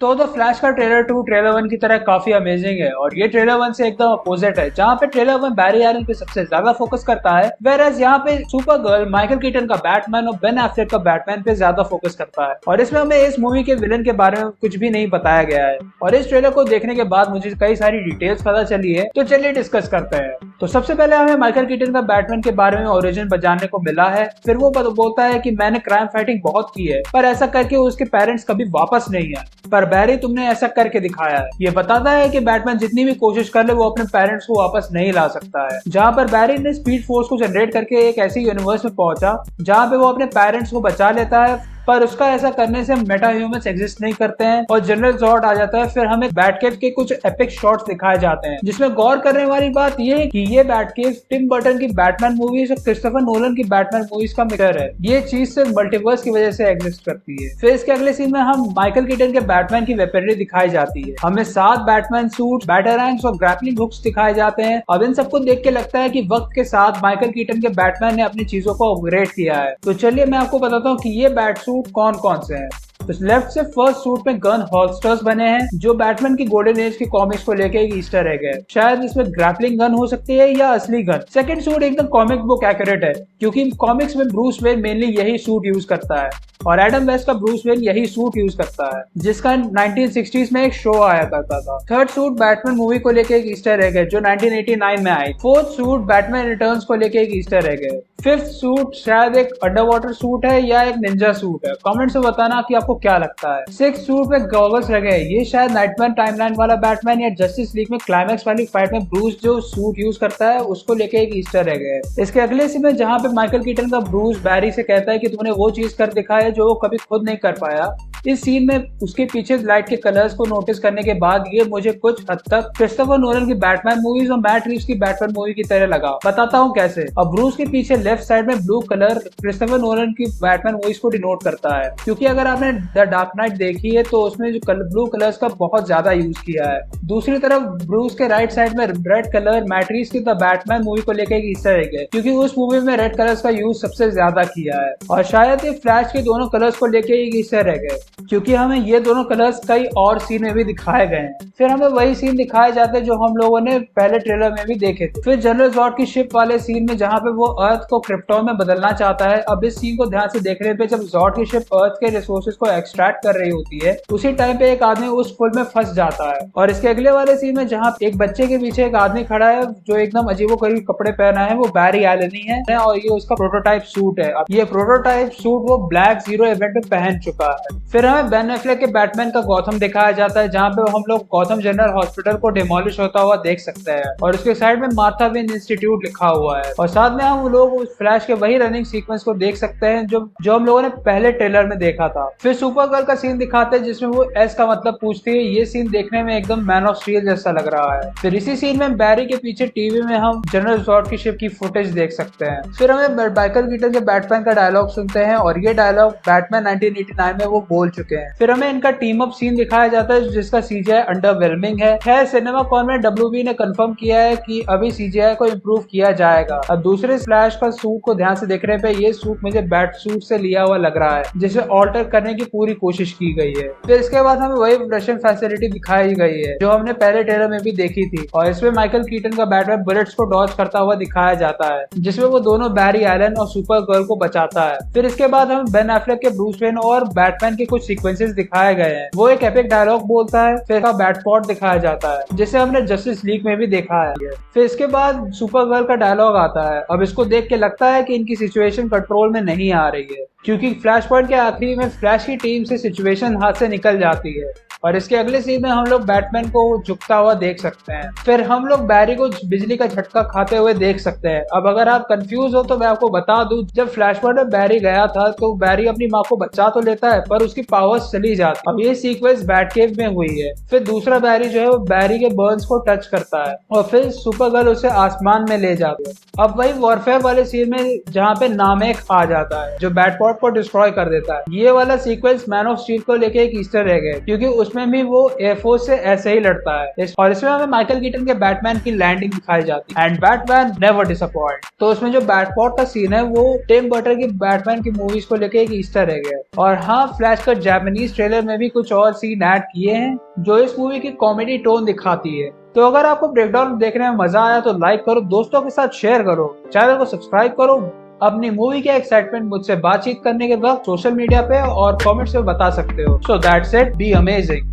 तो the flash का trailer 2 trailer 1 की तरह काफी अमेजिंग है और ये ट्रेलर 1 से एकदम अपोजिट है, जहाँ पे ट्रेलर 1 बैरी एलन पे सबसे ज्यादा फोकस करता है, वेयरएज यहाँ पे सुपर गर्ल, माइकल कीटन का बैटमैन और बेन एफ्लेक का बैटमैन पे ज्यादा फोकस करता है। और इसमें हमें इस मूवी के विलन के बारे में कुछ भी नहीं बताया गया है और इस ट्रेलर को देखने के बाद मुझे कई सारी डिटेल्स पता चली है, तो चलिए डिस्कस करते हैं। तो सबसे पहले हमें माइकल कीटन का बैटमैन के बारे में ओरिजिन जानने को मिला है। फिर वो बोलता है कि मैंने क्राइम फाइटिंग बहुत की है, पर ऐसा करके उसके पेरेंट्स कभी वापस नहीं आए, पर बैरी तुमने ऐसा करके दिखाया है। ये बताता है कि बैटमैन जितनी भी कोशिश कर ले वो अपने पेरेंट्स को वापस नहीं ला सकता है। जहाँ पर बैरी ने स्पीड फोर्स को जनरेट करके एक ऐसी यूनिवर्स में पहुंचा जहाँ पे वो अपने पेरेंट्स को बचा लेता है, पर उसका ऐसा करने से मेटा ह्यूमंस एग्जिस्ट नहीं करते हैं और जनरल जॉर्ड आ जाता है। फिर हमें बैटकेव के कुछ एपिक शॉट्स दिखाए जाते हैं, जिसमें गौर करने वाली बात यह है कि ये बैटकेव टिम बर्टन की बैटमैन मूवीज और क्रिस्टोफर नोलन की बैटमैन मूवीज का मिक्सचर है। ये चीज से मल्टीवर्स की वजह से एग्जिस्ट करती है। फिर इसके अगले सीन में हम माइकल कीटन के बैटमैन की वेपनरी दिखाई जाती है। हमें 7 बैटमैन सूट, बैटरैंक्स और ग्रैपलिंग हुक्स दिखाए जाते हैं। अब इन सबको देख के लगता है कि वक्त के साथ माइकल कीटन के बैटमैन ने अपनी चीजों को अपग्रेड किया है। तो चलिए मैं आपको बताता हूँ कि ये बैट सूट कौन कौन से हैं। तो लेफ्ट से फर्स्ट सूट में गन हॉल्स्टर्स बने हैं, जो बैटमैन की गोल्डन एज की कॉमिक्स को लेके एक ईस्टर एग है। शायद इसमें ग्रैपलिंग गन हो सकती है या असली गन। सेकंड सूट एकदम कॉमिक बुक एक्यूरेट है, क्योंकि कॉमिक्स में ब्रूस वेन मेनली यही सूट यूज करता है और एडम वेस्ट का ब्रूस वेन यही सूट यूज करता है, जिसका 1960s में एक शो आया करता था। थर्ड सूट बैटमैन मूवी को लेके एक ईस्टर एग है, जो 1989 में आई। फोर्थ सूट बैटमैन रिटर्न्स को लेके एक ईस्टर एग है। फिफ्थ सूट शायद एक अंडर वाटर सूट है या एक निंजा सूट है। कमेंट्स में बताना कि आपको क्या लगता है। सिक्स्थ सूट में गॉगल्स लगे हैं, ये शायद नाइटमैन टाइमलाइन वाला बैटमैन या जस्टिस लीग में क्लाइमैक्स वाली फाइट में ब्रूस जो सूट यूज करता है उसको लेके एक ईस्टर एग है। इसके अगले सीन में जहाँ पे माइकल कीटन का ब्रूस बैरी से कहता है कि तुमने वो चीज कर दिखाया जो वो कभी खुद नहीं कर पाया। इस सीन में उसके पीछे लाइट के कलर्स को नोटिस करने के बाद ये मुझे कुछ हद तक क्रिस्टोफर नोलन की बैटमैन मूवीज और मैट रीव्स की बैटमैन मूवी की तरह लगा। बताता हूँ कैसे। अब ब्रूस के पीछे लेफ्ट साइड में ब्लू कलर क्रिस्टोफर नोलन की बैटमैन मूवीज को डिनोट करता है, क्योंकि अगर आपने द डार्क नाइट देखी है तो उसमें जो ब्लू कलर्स का बहुत ज्यादा यूज किया है। दूसरी तरफ ब्रूस के राइट साइड में रेड कलर मैट रीव्स की द बैटमैन मूवी को लेकर एक ईस्टर एग है, क्योंकि उस मूवी में रेड कलर्स का यूज सबसे ज्यादा किया है। और शायद ये फ्लैश के दोनों कलर्स को लेकर एक ईस्टर एग है, क्योंकि हमें ये दोनों कलर्स कई और सीन में भी दिखाए गए हैं। फिर हमें वही सीन दिखाए जाते हैं जो हम लोगों ने पहले ट्रेलर में भी देखे थे। फिर जनरल जॉर्ड की शिप वाले सीन में जहाँ पे वो अर्थ को क्रिप्टॉन में बदलना चाहता है। अब इस सीन को ध्यान से देखने पे जब जॉर्ड की शिप अर्थ के रिसोर्सेज को एक्सट्रैक्ट कर रही होती है, उसी टाइम पे एक आदमी उस पुल में फंस जाता है। और इसके अगले वाले सीन में जहाँ एक बच्चे के पीछे एक आदमी खड़ा है जो एकदम अजीबोगरीब कपड़े पहना है, वो बैरी एलन ही है और ये उसका प्रोटोटाइप सूट है। अब ये प्रोटोटाइप सूट वो ब्लैक जीरो इवेंट में पहन चुका है। फिर हमें बेन एफ्लेक के बैटमैन का गॉथम दिखाया जाता है, जहाँ पे हम लोग गॉथम जनरल हॉस्पिटल को डिमोलिश होता हुआ देख सकते हैं और उसके साइड में मार्था वेन इंस्टीट्यूट लिखा हुआ है। और साथ में हम लोग उस फ्लैश के वही रनिंग सीक्वेंस को देख सकते हैं जो हम लोगों ने पहले ट्रेलर में देखा था। फिर सुपर गर्ल का सीन दिखाते हैं जिसमें वो एस का मतलब पूछती है। ये सीन देखने में एकदम मैन ऑफ स्टील जैसा लग रहा है। फिर इसी सीन में बैरी के पीछे टीवी में हम जनरल जॉर्ड की शिप की फुटेज देख सकते हैं। फिर हमें माइकल कीटन के बैटमैन का डायलॉग सुनते हैं और ये डायलॉग बैटमैन 1989 में वो बोल चुके हैं। फिर हमें इनका टीम अप सीन दिखाया जाता है जिसका सीजीआई अंडरवेलमिंग है। खैर सिनेमा कॉन में WB ने कंफर्म किया है कि अभी सीजीआई को इम्प्रूव किया जाएगा। अब दूसरे फ्लैश का सूट को ध्यान से देखने पे ये सूट मुझे बैट सूट से लिया हुआ लग रहा है, जिसे ऑल्टर करने की पूरी कोशिश की गई है। फिर इसके बाद हमें वही रशियन फैसिलिटी दिखाई गई है जो हमने पहले ट्रेलर में भी देखी थी और इसमें माइकल कीटन का बैटमैन बुलेट्स को डॉज करता हुआ दिखाया जाता है, जिसमें वो दोनों बैरी एलन और सुपर गर्ल को बचाता है। फिर इसके बाद हमें बेन एफ्लेक के ब्रूस वेन और बैटमैन के कुछ सीक्वेंसेस दिखाए गए हैं। वो एक एपिक डायलॉग बोलता है। फिर का बैटपॉट दिखाया जाता है जिसे हमने जस्टिस लीग में भी देखा है। फिर इसके बाद सुपर गर्ल का डायलॉग आता है। अब इसको देख के लगता है कि इनकी सिचुएशन कंट्रोल में नहीं आ रही है, क्योंकि फ्लैश पॉइंट के आखिरी में फ्लैश की टीम से सिचुएशन हाथ से निकल जाती है और इसके अगले सीन में हम लोग बैटमैन को झुकता हुआ देख सकते हैं। फिर हम लोग बैरी को बिजली का झटका खाते हुए देख सकते हैं। अब अगर आप कंफ्यूज हो तो मैं आपको बता दूं, जब फ्लैश पॉइंट में बैरी गया था तो बैरी अपनी माँ को बचा तो लेता है पर उसकी पावर्स चली जाती। अब ये सीक्वेंस बैटकेव में हुई है। फिर दूसरा बैरी जो है वो बैरी के बर्न्स को टच करता है और फिर सुपर गर्ल उसे आसमान में ले जाती है। अब वही वॉरफेयर वाले सीन में जहाँ पे नामेक आ जाता है जो बैटपॉट को डिस्ट्रॉय कर देता है। ये वाला सीक्वेंस मैन ऑफ स्टील को लेके एक ईस्टर एग है, क्योंकि उस उसमें भी वो एयरफोर्स से ऐसे ही लड़ता है। और इसमें हमें माइकल कीटन के बैटमैन की लैंडिंग दिखाई जाती है एंड बैटमैन नेवर डिसअपॉइंट। तो उसमें जो बैटफोर्ट का सीन है वो टिम बर्टन की बैटमैन की मूवीज को लेके एक ईस्टर एग है। और हाँ, फ्लैश का जापानीज ट्रेलर में भी कुछ और सीन ऐड किए हैं जो इस मूवी की कॉमेडी टोन दिखाती है। तो अगर आपको ब्रेकडाउन देखने में मजा आया तो लाइक करो, दोस्तों के साथ शेयर करो, चैनल को सब्सक्राइब करो। अपनी मूवी के एक्साइटमेंट मुझसे बातचीत करने के वक्त सोशल मीडिया पे और कमेंट्स में बता सकते हो। So that's it, be amazing.